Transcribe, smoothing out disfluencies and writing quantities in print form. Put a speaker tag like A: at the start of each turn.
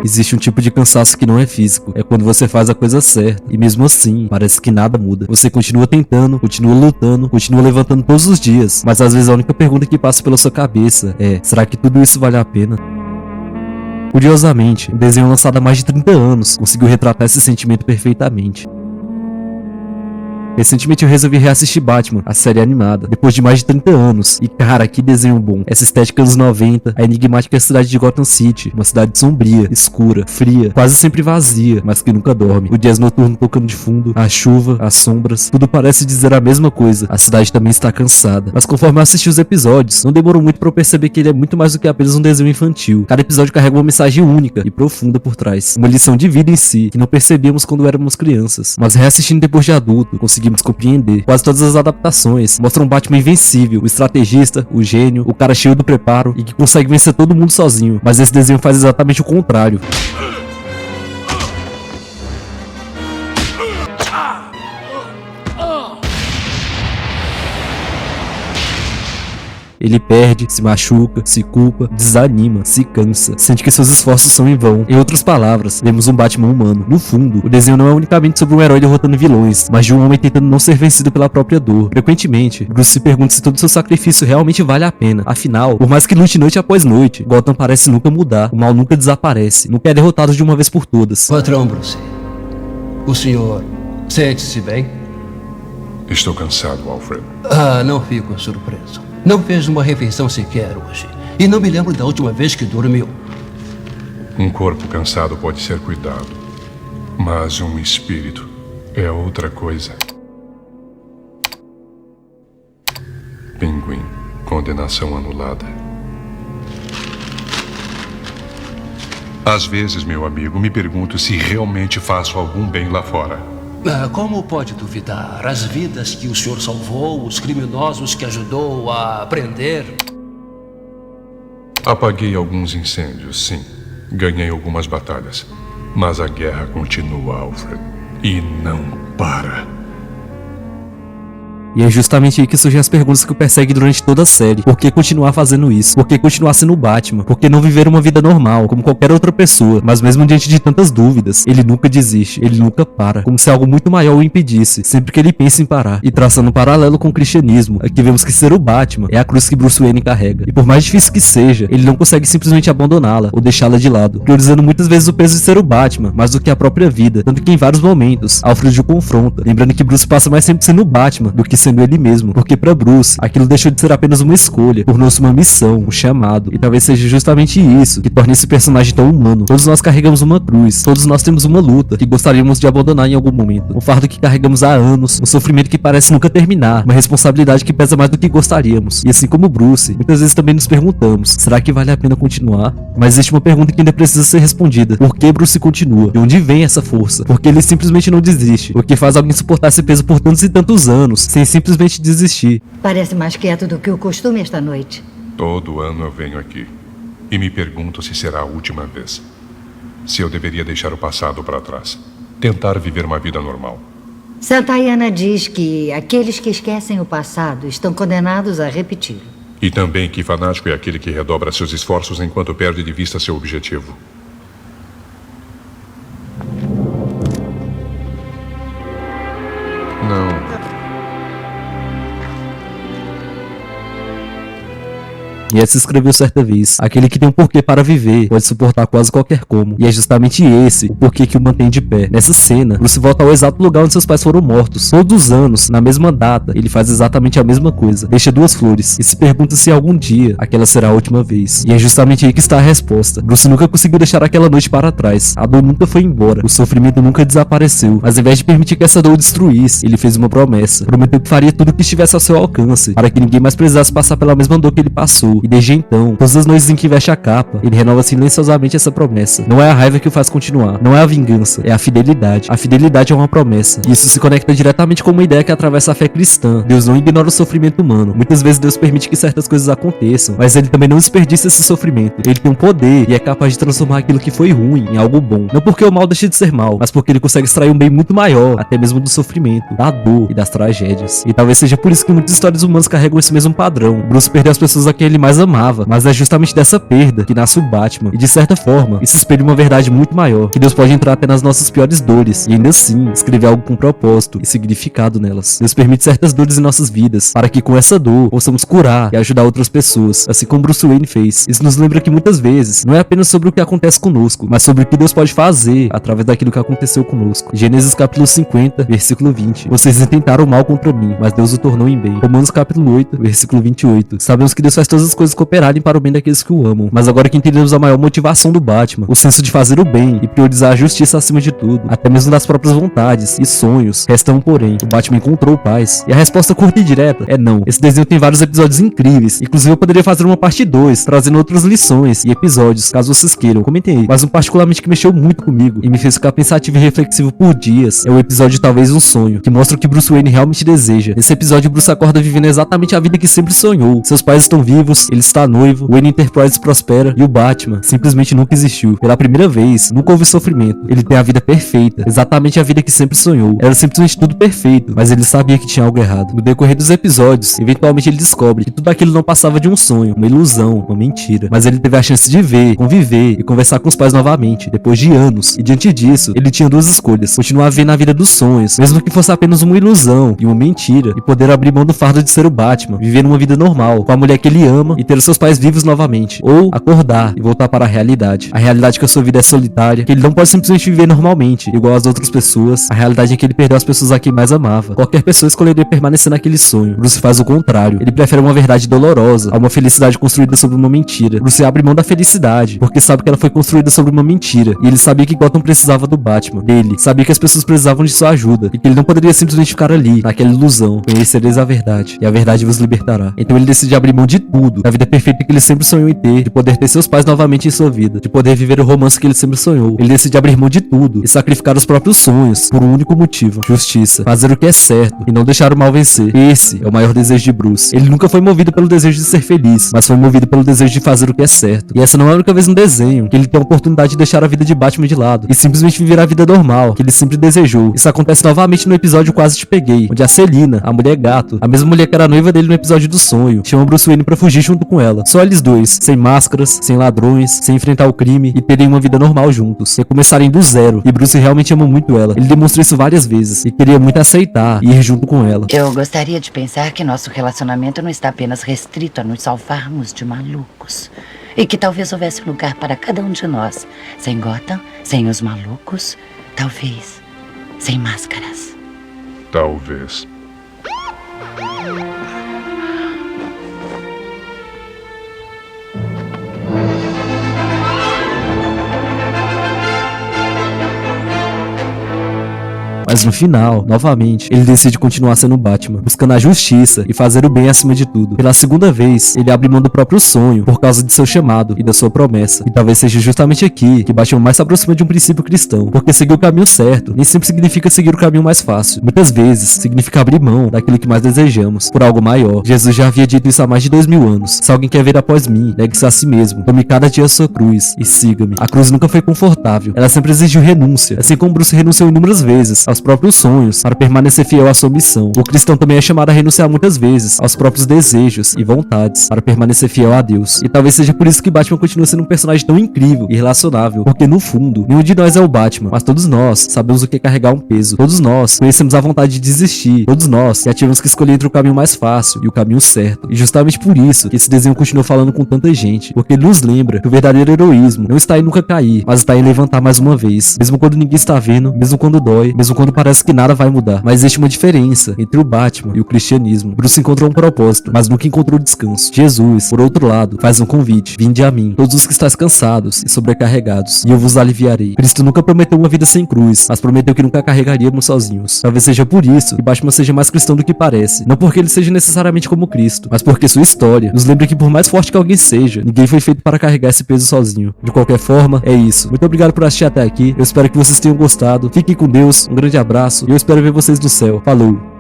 A: Existe um tipo de cansaço que não é físico, é quando você faz a coisa certa, e mesmo assim, parece que nada muda. Você continua tentando, continua lutando, continua levantando todos os dias, mas às vezes a única pergunta que passa pela sua cabeça é: será que tudo isso vale a pena? Curiosamente, o desenho lançado há mais de 30 anos conseguiu retratar esse sentimento perfeitamente. Recentemente eu resolvi reassistir Batman, a série animada, depois de mais de 30 anos. E cara, que desenho bom. Essa estética dos 90, a enigmática cidade de Gotham City, uma cidade sombria, escura, fria, quase sempre vazia, mas que nunca dorme. O jazz noturno tocando de fundo, a chuva, as sombras, tudo parece dizer a mesma coisa. A cidade também está cansada. Mas conforme eu assisti os episódios, não demorou muito pra eu perceber que ele é muito mais do que apenas um desenho infantil. Cada episódio carrega uma mensagem única e profunda por trás. Uma lição de vida em si, que não percebíamos quando éramos crianças. Mas reassistindo depois de adulto, conseguimos compreender. Quase todas as adaptações mostram um Batman invencível, o estrategista, o gênio, o cara cheio do preparo e que consegue vencer todo mundo sozinho. Mas esse desenho faz exatamente o contrário. Ele perde, se machuca, se culpa, desanima, se cansa, sente que seus esforços são em vão. Em outras palavras, vemos um Batman humano. No fundo, o desenho não é unicamente sobre um herói derrotando vilões, mas de um homem tentando não ser vencido pela própria dor. Frequentemente, Bruce se pergunta se todo seu sacrifício realmente vale a pena. Afinal, por mais que lute noite após noite, Gotham parece nunca mudar, o mal nunca desaparece, nunca é derrotado de uma vez por todas.
B: Patrão Bruce, o senhor sente-se bem?
C: Estou cansado, Alfred.
B: Não fico surpreso. Não fez uma refeição sequer hoje. E não me lembro da última vez que dormiu.
C: Um corpo cansado pode ser cuidado, mas um espírito é outra coisa. Pinguim, condenação anulada. Às vezes, meu amigo, me pergunto se realmente faço algum bem lá fora.
B: Como pode duvidar? As vidas que o senhor salvou, os criminosos que ajudou a prender.
C: Apaguei alguns incêndios, sim. Ganhei algumas batalhas. Mas a guerra continua, Alfred. E não para.
A: E é justamente aí que surgem as perguntas que o perseguem durante toda a série. Por que continuar fazendo isso? Por que continuar sendo o Batman? Por que não viver uma vida normal, como qualquer outra pessoa? Mas mesmo diante de tantas dúvidas, ele nunca desiste, ele nunca para. Como se algo muito maior o impedisse, sempre que ele pensa em parar. E traçando um paralelo com o cristianismo, aqui vemos que ser o Batman é a cruz que Bruce Wayne carrega. E por mais difícil que seja, ele não consegue simplesmente abandoná-la ou deixá-la de lado, priorizando muitas vezes o peso de ser o Batman, mais do que a própria vida. Tanto que em vários momentos, Alfred o confronta, lembrando que Bruce passa mais tempo sendo o Batman do que sendo ele mesmo, porque pra Bruce, aquilo deixou de ser apenas uma escolha, tornou-se uma missão, um chamado, e talvez seja justamente isso que torna esse personagem tão humano. Todos nós carregamos uma cruz, todos nós temos uma luta que gostaríamos de abandonar em algum momento, um fardo que carregamos há anos, um sofrimento que parece nunca terminar, uma responsabilidade que pesa mais do que gostaríamos. E assim como Bruce, muitas vezes também nos perguntamos, será que vale a pena continuar? Mas existe uma pergunta que ainda precisa ser respondida: por que Bruce continua? De onde vem essa força? Por que ele simplesmente não desiste? O que faz alguém suportar esse peso por tantos e tantos anos, sem simplesmente desistir?
D: Parece mais quieto do que o costume esta noite.
C: Todo ano eu venho aqui e me pergunto se será a última vez. Se eu deveria deixar o passado para trás, tentar viver uma vida normal.
D: Santayana diz que aqueles que esquecem o passado estão condenados a repeti-lo.
C: E também que fanático é aquele que redobra seus esforços enquanto perde de vista seu objetivo. Não.
A: E essa escreveu certa vez: aquele que tem um porquê para viver pode suportar quase qualquer como. E é justamente esse o porquê que o mantém de pé. Nessa cena, Bruce volta ao exato lugar onde seus pais foram mortos. Todos os anos, na mesma data, ele faz exatamente a mesma coisa. Deixa 2 flores e se pergunta se algum dia aquela será a última vez. E é justamente aí que está a resposta. Bruce nunca conseguiu deixar aquela noite para trás. A dor nunca foi embora. O sofrimento nunca desapareceu. Mas ao invés de permitir que essa dor o destruísse, ele fez uma promessa. Prometeu que faria tudo o que estivesse ao seu alcance, para que ninguém mais precisasse passar pela mesma dor que ele passou. E desde então, todas as noites em que veste a capa, ele renova silenciosamente essa promessa. Não é a raiva que o faz continuar, não é a vingança, é a fidelidade. A fidelidade é uma promessa. E isso se conecta diretamente com uma ideia que atravessa a fé cristã. Deus não ignora o sofrimento humano. Muitas vezes Deus permite que certas coisas aconteçam, mas ele também não desperdiça esse sofrimento. Ele tem um poder e é capaz de transformar aquilo que foi ruim em algo bom. Não porque o mal deixa de ser mal, mas porque ele consegue extrair um bem muito maior, até mesmo do sofrimento, da dor e das tragédias. E talvez seja por isso que muitas histórias humanas carregam esse mesmo padrão. Bruce perdeu as pessoas a quem ele mais mais amava, mas é justamente dessa perda que nasce o Batman, e de certa forma, isso espelha uma verdade muito maior, que Deus pode entrar até nas nossas piores dores, e ainda assim, escrever algo com propósito e significado nelas. Deus permite certas dores em nossas vidas, para que com essa dor, possamos curar e ajudar outras pessoas, assim como Bruce Wayne fez. Isso nos lembra que muitas vezes, não é apenas sobre o que acontece conosco, mas sobre o que Deus pode fazer através daquilo que aconteceu conosco. Gênesis capítulo 50, versículo 20. Vocês intentaram mal contra mim, mas Deus o tornou em bem. Romanos capítulo 8, versículo 28. Sabemos que Deus faz todas as coisas cooperarem para o bem daqueles que o amam, mas agora que entendemos a maior motivação do Batman, o senso de fazer o bem e priorizar a justiça acima de tudo, até mesmo das próprias vontades e sonhos, restam porém, o Batman encontrou paz. E a resposta curta e direta é não. Esse desenho tem vários episódios incríveis, inclusive eu poderia fazer uma parte 2, trazendo outras lições e episódios, caso vocês queiram, comentem aí. Mas um particularmente que mexeu muito comigo e me fez ficar pensativo e reflexivo por dias é o episódio Talvez um Sonho, que mostra o que Bruce Wayne realmente deseja. Nesse episódio, Bruce acorda vivendo exatamente a vida que sempre sonhou. Seus pais estão vivos, ele está noivo, o Wayne Enterprises prospera e o Batman simplesmente nunca existiu. Pela primeira vez, nunca houve sofrimento. Ele tem a vida perfeita, exatamente a vida que sempre sonhou. Era simplesmente tudo perfeito, mas ele sabia que tinha algo errado. No decorrer dos episódios, eventualmente ele descobre que tudo aquilo não passava de um sonho, uma ilusão, uma mentira. Mas ele teve a chance de ver, conviver e conversar com os pais novamente, depois de anos. E diante disso, ele tinha duas escolhas: continuar vivendo a vida dos sonhos, mesmo que fosse apenas uma ilusão e uma mentira, e poder abrir mão do fardo de ser o Batman, viver uma vida normal, com a mulher que ele ama e ter os seus pais vivos novamente. Ou acordar e voltar para a realidade. A realidade que a sua vida é solitária, que ele não pode simplesmente viver normalmente, igual às outras pessoas. A realidade é que ele perdeu as pessoas a quem mais amava. Qualquer pessoa escolheria permanecer naquele sonho. Bruce faz o contrário. Ele prefere uma verdade dolorosa a uma felicidade construída sobre uma mentira. Bruce abre mão da felicidade, porque sabe que ela foi construída sobre uma mentira. E ele sabia que Gotham precisava do Batman, dele. Sabia que as pessoas precisavam de sua ajuda, e que ele não poderia simplesmente ficar ali, naquela ilusão. Conhecereis a verdade, e a verdade vos libertará. Então ele decide abrir mão de tudo, da vida perfeita que ele sempre sonhou em ter, de poder ter seus pais novamente em sua vida, de poder viver o romance que ele sempre sonhou. Ele decide abrir mão de tudo, e sacrificar os próprios sonhos, por um único motivo: justiça. Fazer o que é certo, e não deixar o mal vencer. Esse é o maior desejo de Bruce. Ele nunca foi movido pelo desejo de ser feliz, mas foi movido pelo desejo de fazer o que é certo. E essa não é a única vez no desenho que ele tem a oportunidade de deixar a vida de Batman de lado, e simplesmente viver a vida normal, que ele sempre desejou. Isso acontece novamente no episódio Quase Te Peguei, onde a Selina, a mulher gato, a mesma mulher que era noiva dele no episódio do sonho, chama Bruce Wayne pra fugir junto com ela. Só eles dois, sem máscaras, sem ladrões, sem enfrentar o crime, e terem uma vida normal juntos, recomeçarem do zero. E Bruce realmente ama muito ela. Ele demonstra isso várias vezes, e queria muito aceitar e ir junto com ela.
E: Eu gostaria de pensar que nosso relacionamento não está apenas restrito a nos salvarmos de malucos. E que talvez houvesse lugar para cada um de nós. Sem Gotham, sem os malucos, talvez sem máscaras.
C: Talvez.
A: Mas no final, novamente, ele decide continuar sendo Batman, buscando a justiça e fazer o bem acima de tudo. Pela segunda vez, ele abre mão do próprio sonho por causa de seu chamado e da sua promessa. E talvez seja justamente aqui que Batman mais se aproxima de um princípio cristão, porque seguir o caminho certo nem sempre significa seguir o caminho mais fácil. Muitas vezes, significa abrir mão daquilo que mais desejamos, por algo maior. Jesus já havia dito isso há mais de 2000 anos. Se alguém quer vir após mim, negue-se a si mesmo, tome cada dia a sua cruz e siga-me. A cruz nunca foi confortável, ela sempre exigiu renúncia, assim como Bruce renunciou inúmeras vezes aos próprios sonhos para permanecer fiel à sua missão. O cristão também é chamado a renunciar muitas vezes aos próprios desejos e vontades para permanecer fiel a Deus. E talvez seja por isso que Batman continua sendo um personagem tão incrível e relacionável, porque no fundo, nenhum de nós é o Batman, mas todos nós sabemos o que é carregar um peso. Todos nós conhecemos a vontade de desistir. Todos nós já tivemos que escolher entre o caminho mais fácil e o caminho certo. E justamente por isso que esse desenho continua falando com tanta gente, porque ele nos lembra que o verdadeiro heroísmo não está em nunca cair, mas está em levantar mais uma vez, mesmo quando ninguém está vendo, mesmo quando dói, mesmo quando parece que nada vai mudar. Mas existe uma diferença entre o Batman e o cristianismo. Bruce encontrou um propósito, mas nunca encontrou descanso. Jesus, por outro lado, faz um convite: vinde a mim, todos os que estáis cansados e sobrecarregados, e eu vos aliviarei. Cristo nunca prometeu uma vida sem cruz, mas prometeu que nunca carregaríamos sozinhos. Talvez seja por isso que Batman seja mais cristão do que parece. Não porque ele seja necessariamente como Cristo, mas porque sua história nos lembra que por mais forte que alguém seja, ninguém foi feito para carregar esse peso sozinho. De qualquer forma, é isso. Muito obrigado por assistir até aqui. Eu espero que vocês tenham gostado. Fiquem com Deus, um grande abraço e eu espero ver vocês no céu. Falou!